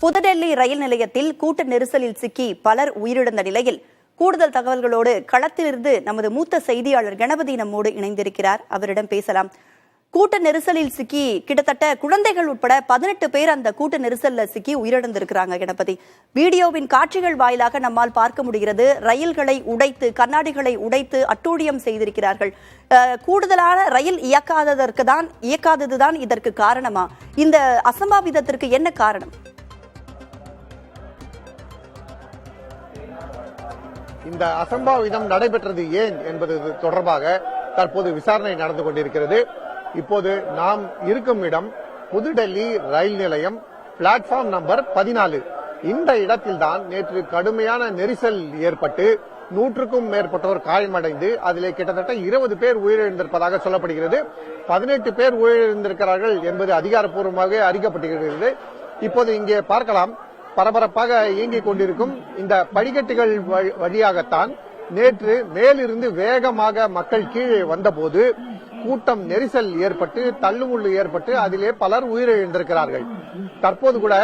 புதுடெல்லி ரயில் நிலையத்தில் கூட்ட நெரிசலில் சிக்கி பலர் உயிரிழந்த நிலையில் கூடுதல் தகவல்களோடு களத்திலிருந்து நமது மூத்த செய்தியாளர் கணபதி நம்மோடு இணைந்திருக்கிறார். அவரிடம் பேசலாம். கூட்ட நெரிசலில் சிக்கி கிட்டத்தட்ட குழந்தைகள் உட்பட 18 பேர் அந்த கூட்ட நெரிசல்ல சிக்கி உயிரிழந்திருக்கிறாங்க. கணபதி, வீடியோவின் காட்சிகள் வாயிலாக நம்மால் பார்க்க முடிகிறது. ரயில்களை உடைத்து, கண்ணாடிகளை உடைத்து அட்டூழியம் செய்திருக்கிறார்கள். கூடுதலான ரயில் இயக்காததுதான் இதற்கு காரணமா? இந்த அசம்பாவிதத்திற்கு என்ன காரணம்? இந்த அசம்பாவிதம் நடைபெற்றது ஏன் என்பது தொடர்பாக தற்போது விசாரணை நடந்து கொண்டிருக்கிறது. இப்போது நாம் இருக்கும் இடம் புதுடெல்லி ரயில் நிலையம், பிளாட்பார்ம் நம்பர் 14. இந்த இடத்தில்தான் நேற்று கடுமையான நெரிசல் ஏற்பட்டு 100க்கும் மேற்பட்டோர் காயமடைந்து அதிலே கிட்டத்தட்ட 20 பேர் உயிரிழந்திருப்பதாக சொல்லப்படுகிறது. 18 பேர் உயிரிழந்திருக்கிறார்கள் என்பது அதிகாரப்பூர்வமாக அறிக்கப்பட்டிருக்கிறது. இப்போது இங்கே பார்க்கலாம், பரபரப்பாக இயங்கிக் கொண்டிருக்கும் இந்த படிக்கட்டுகள் வழியாகத்தான் நேற்று மேலிருந்து வேகமாக மக்கள் கீழே வந்தபோது கூட்டம் நெரிசல் ஏற்பட்டு தள்ளுமுள்ளு ஏற்பட்டு அதிலே பலர் உயிரிழந்திருக்கிறார்கள். தற்போது கூட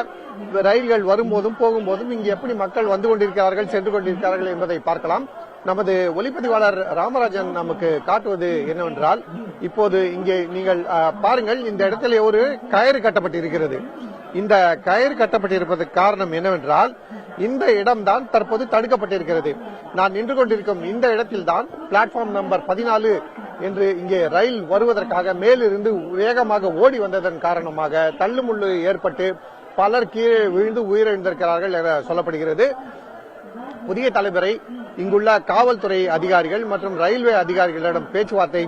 ரயில்கள் வரும்போதும் போகும்போதும் இங்கு எப்படி மக்கள் வந்து கொண்டிருக்கிறார்கள், சென்று கொண்டிருக்கிறார்கள் என்பதை பார்க்கலாம். நமது ஒளிப்பதிவாளர் ராமராஜன் நமக்கு காட்டுவது என்னவென்றால், இப்போது இங்கே நீங்கள் பாருங்கள், இந்த இடத்திலே ஒரு கயிறு கட்டப்பட்டிருக்கிறது. இந்த கயிறு கட்டப்பட்டிருப்பதற்கு காரணம் என்னவென்றால், இந்த இடம்தான் தற்போது தடுக்கப்பட்டிருக்கிறது. நான் நின்று கொண்டிருக்கும் இந்த இடத்தில்தான் பிளாட்பார்ம் நம்பர் 14 என்று இங்கே ரயில் வருவதற்காக மேலிருந்து வேகமாக ஓடி வந்ததன் காரணமாக தள்ளுமுள்ளு ஏற்பட்டு பலர் கீழே விழுந்து உயிரிழந்திருக்கிறார்கள் என சொல்லப்படுகிறது. புதிய தலைவரை இங்குள்ள காவல்துறை அதிகாரிகள் மற்றும் ரயில்வே அதிகாரிகளிடம் பேச்சுவார்த்தை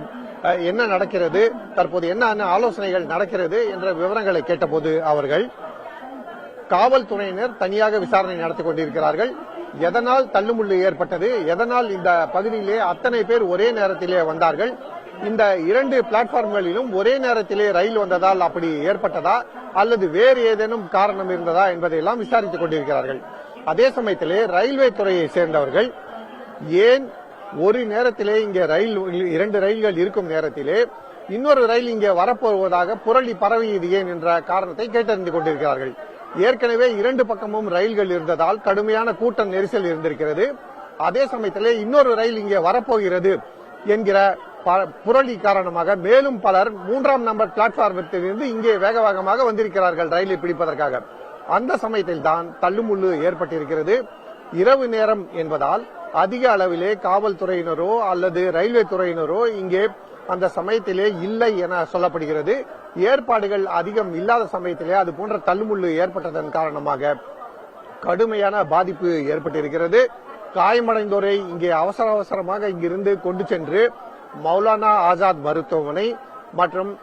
என்ன நடக்கிறது, தற்போது என்ன ஆலோசனைகள் நடக்கிறது என்ற விவரங்களை கேட்டபோது அவர்கள் காவல்துறையினர் தனியாக விசாரணை நடத்திக் கொண்டிருக்கிறார்கள். எதனால் தள்ளுமுள்ளு ஏற்பட்டது, எதனால் இந்த பகுதியிலே அத்தனை பேர் ஒரே நேரத்திலே வந்தார்கள், இந்த 2 பிளாட்பார்ம்களிலும் ஒரே நேரத்திலே ரயில் வந்ததால் அப்படி ஏற்பட்டதா அல்லது வேறு ஏதேனும் காரணம் இருந்ததா என்பதையெல்லாம் விசாரித்துக் கொண்டிருக்கிறார்கள். அதே சமயத்திலே ரயில்வே துறையை சேர்ந்தவர்கள் ஏன் ஒரு நேரத்திலே இங்கே 2 ரயில்கள் இருக்கும் நேரத்திலே இன்னொரு ரயில் இங்கே வரப்போவதாக புரளி பரவியது ஏன் என்ற காரணத்தை கேட்டறிந்து கொண்டிருக்கிறார்கள். ஏற்கனவே 2 பக்கமும் ரயில்கள் இருந்ததால் கடுமையான கூட்ட நெரிசல் இருந்திருக்கிறது. அதே சமயத்திலே இன்னொரு ரயில் இங்கே வரப்போகிறது என்கிற புரளி காரணமாக மேலும் பலர் 3ஆம் நம்பர் பிளாட்பார்மத்திலிருந்து இங்கே வேக வேகமாக வந்திருக்கிறார்கள் ரயிலை பிடிப்பதற்காக. அந்த சமயத்தில் தான் தள்ளுமுள்ளு ஏற்பட்டிருக்கிறது. இரவு நேரம் என்பதால் அதிக அளவிலே காவல்துறையினரோ அல்லது ரயில்வே துறையினரோ இங்கே அந்த சமயத்திலே இல்லை என சொல்லப்படுகிறது. ஏற்பாடுகள் அதிகம் இல்லாத சமயத்திலே அது போன்ற தள்ளுமுள்ளு ஏற்பட்டதன் காரணமாக கடுமையான பாதிப்பு ஏற்பட்டிருக்கிறது. காயமடைந்தோரை இங்கே அவசரமாக இங்கிருந்து கொண்டு சென்று மௌலானா ஆசாத் மருத்துவமனை மற்றும்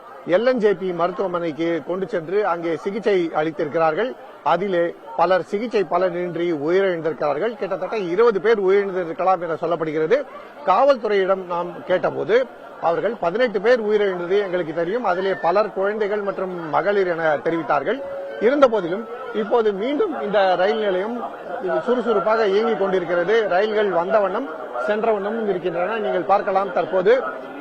LNJP மருத்துவமனைக்கு கொண்டு சென்று அங்கே சிகிச்சை அளித்திருக்கிறார்கள். அதிலே பலர் சிகிச்சை பலனின்றி உயிரிழந்திருக்கிறார்கள். கிட்டத்தட்ட 20 பேர் உயிரிழந்திருக்கலாம் என சொல்லப்படுகிறது. காவல்துறையிடம் நாம் கேட்டபோது அவர்கள் 18 பேர் உயிரிழந்தது எங்களுக்கு தெரியும், அதிலே பலர் குழந்தைகள் மற்றும் மகளிர் என தெரிவித்தார்கள். இருந்த போதிலும் இப்போது மீண்டும் இந்த ரயில் நிலையம் சுறுசுறுப்பாக இயங்கிக் கொண்டிருக்கிறது. ரயில்கள் வந்த வண்ணம் சென்ற வண்ணமும் இருக்கின்றன. நீங்கள் பார்க்கலாம், தற்போது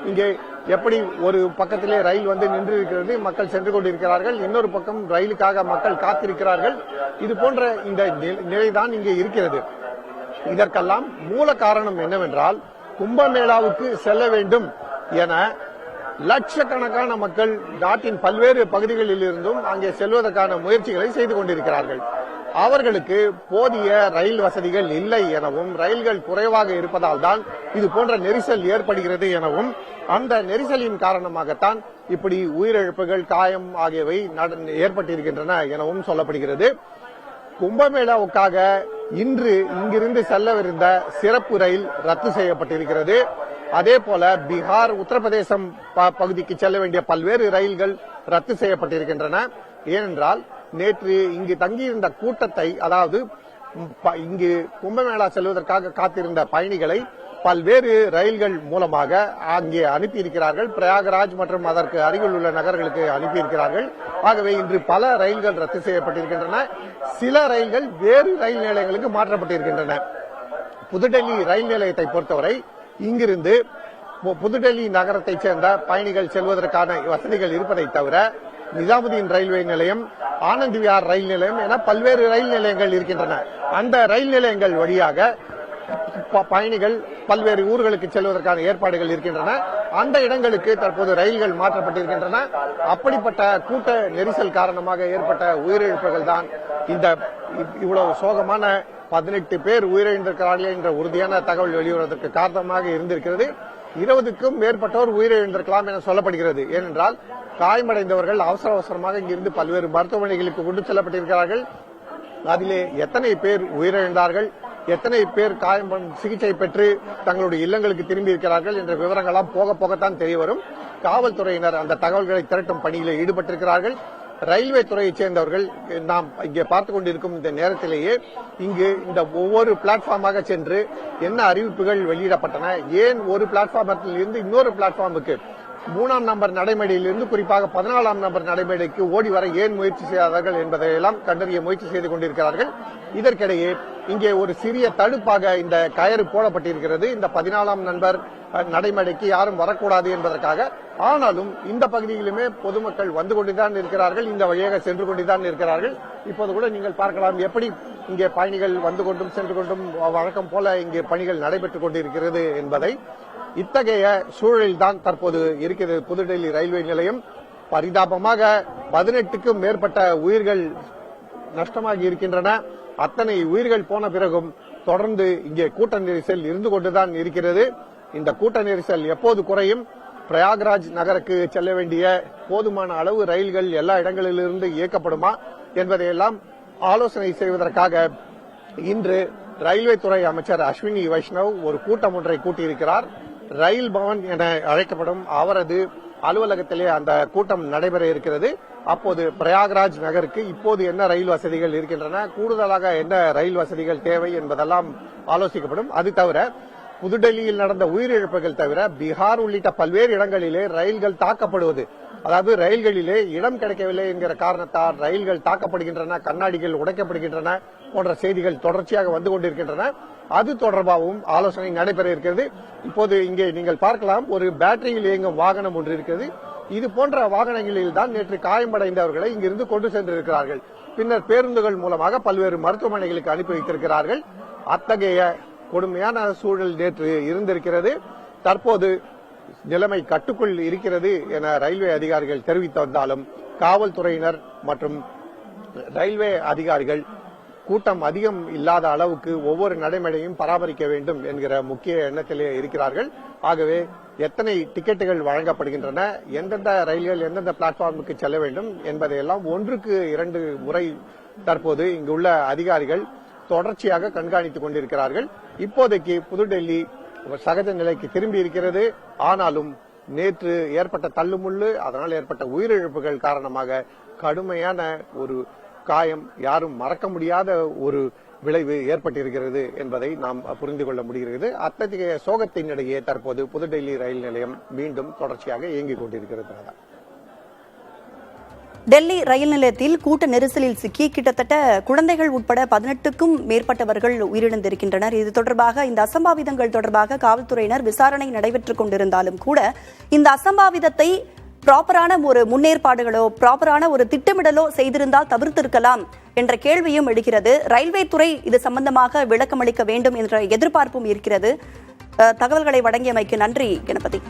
இங்கே எப்படி ஒரு பக்கத்திலே ரயில் வந்து நின்று இருக்கிறது, மக்கள் சென்று கொண்டிருக்கிறார்கள், இன்னொரு பக்கம் ரயிலுக்காக மக்கள் காத்திருக்கிறார்கள். இது போன்ற இந்த நிலைதான் இங்கே இருக்கிறது. இதற்கெல்லாம் மூல காரணம் என்னவென்றால், கும்பமேளாவுக்கு செல்ல வேண்டும் என லட்சக்கணக்கான மக்கள் நாட்டின் பல்வேறு பகுதிகளில் இருந்தும் அங்கே செல்வதற்கான முயற்சிகளை செய்து கொண்டிருக்கிறார்கள். அவர்களுக்கு போதிய ரயில் வசதிகள் இல்லை எனவும் ரயில்கள் குறைவாக இருப்பதால் தான் இது போன்ற நெரிசல் ஏற்படுகிறது எனவும் அந்த நெரிசலின் காரணமாகத்தான் இப்படி உயிரிழப்புகள், காயம் ஆகியவை ஏற்பட்டிருக்கின்றன எனவும் சொல்லப்படுகிறது. கும்பமேளாவுக்காக இன்று இங்கிருந்து செல்லவிருந்த சிறப்பு ரயில் ரத்து செய்யப்பட்டிருக்கிறது. அதே போல பீகார், உத்தரப்பிரதேசம் பகுதிக்கு செல்ல வேண்டிய பல்வேறு ரயில்கள் ரத்து செய்யப்பட்டிருக்கின்றன. ஏனென்றால் நேற்று இங்கு தங்கியிருந்த கூட்டத்தை, அதாவது இங்கு கும்பமேளா செல்வதற்காக காத்திருந்த பயணிகளை பல்வேறு ரயில்கள் மூலமாக அங்கே அனுப்பியிருக்கிறார்கள். பிரயாகராஜ் மற்றும் அதற்கு அருகில் உள்ள நகர்களுக்கு அனுப்பியிருக்கிறார்கள். ஆகவே இன்று பல ரயில்கள் ரத்து செய்யப்பட்டிருக்கின்றன. சில ரயில்கள் வேறு ரயில் நிலையங்களுக்கு மாற்றப்பட்டிருக்கின்றன. புதுடெல்லி ரயில் நிலையத்தை பொறுத்தவரை இங்கிருந்து புதுடெல்லி நகரத்தைச் சேர்ந்த பயணிகள் செல்வதற்கான வசதிகள் இருப்பதை தவிர நிஜாமுதீன் ரயில்வே நிலையம், ஆனந்த் விஹார் ரயில் நிலையம் என பல்வேறு ரயில் நிலையங்கள் இருக்கின்றன. அந்த ரயில் நிலையங்கள் வழியாக பயணிகள் பல்வேறு ஊர்களுக்கு செல்வதற்கான ஏற்பாடுகள் இருக்கின்றன. அந்த இடங்களுக்கு தற்போது ரயில்கள் மாற்றப்பட்டிருக்கின்றன. அப்படிப்பட்ட கூட்ட நெரிசல் காரணமாக ஏற்பட்ட உயிரிழப்புகள் தான் இந்த இவ்வளவு சோகமான 18 பேர் உயிரிழந்திருக்கிறார்கள் என்ற உறுதியான தகவல் வெளிவருவதற்கு காரணமாக இருந்திருக்கிறது. 20க்கும் மேற்பட்டோர் உயிரிழந்திருக்கலாம் என சொல்லப்படுகிறது. ஏனென்றால் காயமடைந்தவர்கள் அவசரமாக இங்கிருந்து பல்வேறு மருத்துவமனைகளுக்கு கொண்டு செல்லப்பட்டிருக்கிறார்கள். அதிலே எத்தனை பேர் உயிரிழந்தார்கள், எத்தனை பேர் சிகிச்சை பெற்று தங்களுடைய இல்லங்களுக்கு திரும்பி இருக்கிறார்கள் என்ற விவரங்களாம் போகத்தான் தெரிய வரும். காவல்துறையினர் அந்த தகவல்களை திரட்டும் பணியில் ஈடுபட்டிருக்கிறார்கள். ரயில்வே துறையைச் சேர்ந்தவர்கள் நாம் இங்கே பார்த்துக் கொண்டிருக்கும் இந்த நேரத்திலேயே இங்கு இந்த ஒவ்வொரு பிளாட்ஃபார்மாக சென்று என்ன அறிவிப்புகள் வெளியிடப்பட்டன, ஏன் ஒரு பிளாட்ஃபார்மத்தில் இருந்து இன்னொரு பிளாட்ஃபார்முக்கு 3ஆம் நம்பர் நடைமேடையிலிருந்து குறிப்பாக 14ஆம் நம்பர் நடைமேடைக்கு ஓடி வர ஏன் முயற்சி செய்தார்கள் என்பதையெல்லாம் கண்டறிய முயற்சி செய்து கொண்டிருக்கிறார்கள். இதற்கிடையே இங்கே ஒரு சிறிய தடுப்பாக இந்த கயிறு போடப்பட்டிருக்கிறது. இந்த 14ஆம் நம்பர் நடைமேடைக்கு யாரும் வரக்கூடாது என்பதற்காக. ஆனாலும் இந்த பகுதியிலுமே பொதுமக்கள் வந்து கொண்டுதான் இருக்கிறார்கள், இந்த வழியாக சென்று கொண்டுதான் இருக்கிறார்கள். இப்போது கூட நீங்கள் பார்க்கலாம் எப்படி இங்கே பயணிகள் வந்து கொண்டும் சென்று கொண்டும் வழக்கம் போல இங்கே பணிகள் நடைபெற்றுக் கொண்டிருக்கிறது என்பதை. இத்தகைய சூழலில்தான் தற்போது இருக்கிறது புதுடெல்லி ரயில்வே நிலையம். பரிதாபமாக 18க்கும் மேற்பட்ட உயிர்கள் நஷ்டமாகி இருக்கின்றன. அத்தனை உயிர்கள் போன பிறகும் தொடர்ந்து இங்கே கூட்ட நெரிசல் இருந்து கொண்டுதான் இருக்கிறது. இந்த கூட்ட நெரிசல் எப்போது குறையும், பிரயாக்ராஜ் நகருக்கு செல்ல வேண்டிய போதுமான அளவு ரயில்கள் எல்லா இடங்களிலிருந்து இயக்கப்படுமா என்பதையெல்லாம் ஆலோசனை செய்வதற்காக இன்று ரயில்வே துறை அமைச்சர் அஸ்வினி வைஷ்ணவ் ஒரு கூட்டம் ஒன்றை கூட்டியிருக்கிறார். ரயில் பவன் என அழைக்கப்படும் அவரது அலுவலகத்திலே அந்த கூட்டம் நடைபெற இருக்கிறது. அப்போது பிரயாக்ராஜ் நகருக்கு இப்போது என்ன ரயில் வசதிகள் இருக்கின்றன, கூடுதலாக என்ன ரயில் வசதிகள் தேவை என்பதெல்லாம் ஆலோசிக்கப்படும். அது தவிர புதுடெல்லியில் நடந்த உயிரிழப்புகள் தவிர பீகார் உள்ளிட்ட பல்வேறு இடங்களிலே ரயில்கள் தாக்கப்படுவது, அதாவது ரயில்களிலே இடம் கிடைக்கவில்லை என்கிற காரணத்தால் ரயில்கள் தாக்கப்படுகின்றன, கண்ணாடிகள் உடைக்கப்படுகின்றன போன்ற செய்திகள் தொடர்ச்சியாக வந்து கொண்டிருக்கின்றன. அது தொடர்பாகவும் ஆலோசனை நடைபெற இருக்கிறது. இப்போது இங்கே நீங்கள் பார்க்கலாம், ஒரு பேட்டரியில் இயங்கும் வாகனம் ஒன்று இருக்கிறது. இது போன்ற வாகனங்களில் தான் நேற்று காயமடைந்தவர்களை இங்கிருந்து கொண்டு சென்றிருக்கிறார்கள். பின்னர் பேருந்துகள் மூலமாக பல்வேறு மருத்துவமனைகளுக்கு அனுப்பி வைத்திருக்கிறார்கள். அத்தகைய கொடுமையான சூழல் நேற்று இருந்திருக்கிறது. தற்போது நிலைமை கட்டுக்குள் இருக்கிறது என ரயில்வே அதிகாரிகள் தெரிவித்து வந்தாலும் காவல்துறையினர் மற்றும் ரயில்வே அதிகாரிகள் கூட்டம் அதிகம் இல்லாத அளவுக்கு ஒவ்வொரு நடைமுறையும் பராமரிக்க வேண்டும் என்கிற முக்கிய எண்ணத்திலே இருக்கிறார்கள். ஆகவே எத்தனை டிக்கெட்டுகள் வழங்கப்படுகின்றன, எந்தெந்த ரயில்கள் எந்தெந்த பிளாட்பார்முக்கு செல்ல வேண்டும் என்பதையெல்லாம் 1க்கு 2 முறை தற்போது இங்குள்ள அதிகாரிகள் தொடர்ச்சியாக கண்காணித்துக் கொண்டிருக்கிறார்கள். இப்போதைக்கு புதுடெல்லி சகஜ நிலைக்கு திரும்பி இருக்கிறது. ஆனாலும் நேற்று ஏற்பட்ட தள்ளுமுள்ளு, அதனால் ஏற்பட்ட உயிரிழப்புகள் காரணமாக கடுமையான ஒரு காயம், யாரும் மறக்க முடியாத ஒரு விளைவு ஏற்பட்டிருக்கிறது என்பதை நாம் புரிந்து கொள்ள முடிகிறது. அத்தகைய சோகத்தினிடையே தற்போது புதுடெல்லி ரயில் நிலையம் மீண்டும் தொடர்ச்சியாக இயங்கிக் கொண்டிருக்கிறது. டெல்லி ரயில் நிலையத்தில் கூட்ட நெரிசலில் சிக்கி கிட்டத்தட்ட குழந்தைகள் உட்பட 18க்கும் மேற்பட்டவர்கள் உயிரிழந்திருக்கின்றனர். இது தொடர்பாக இந்த அசம்பாவிதங்கள் தொடர்பாக காவல்துறையினர் விசாரணை நடைபெற்றுக் கொண்டிருந்தாலும் கூட இந்த அசம்பாவிதத்தை ப்ராப்பரான ஒரு முன்னேற்பாடுகளோ ப்ராப்பரான ஒரு திட்டமிடலோ செய்திருந்தால் தவிர்த்திருக்கலாம் என்ற கேள்வியும் எழுகிறது. ரயில்வே துறை இது சம்பந்தமாக விளக்கமளிக்க வேண்டும் என்ற எதிர்பார்ப்பும் இருக்கிறது. தகவல்களை வழங்கியமைக்கு நன்றி கணபதி.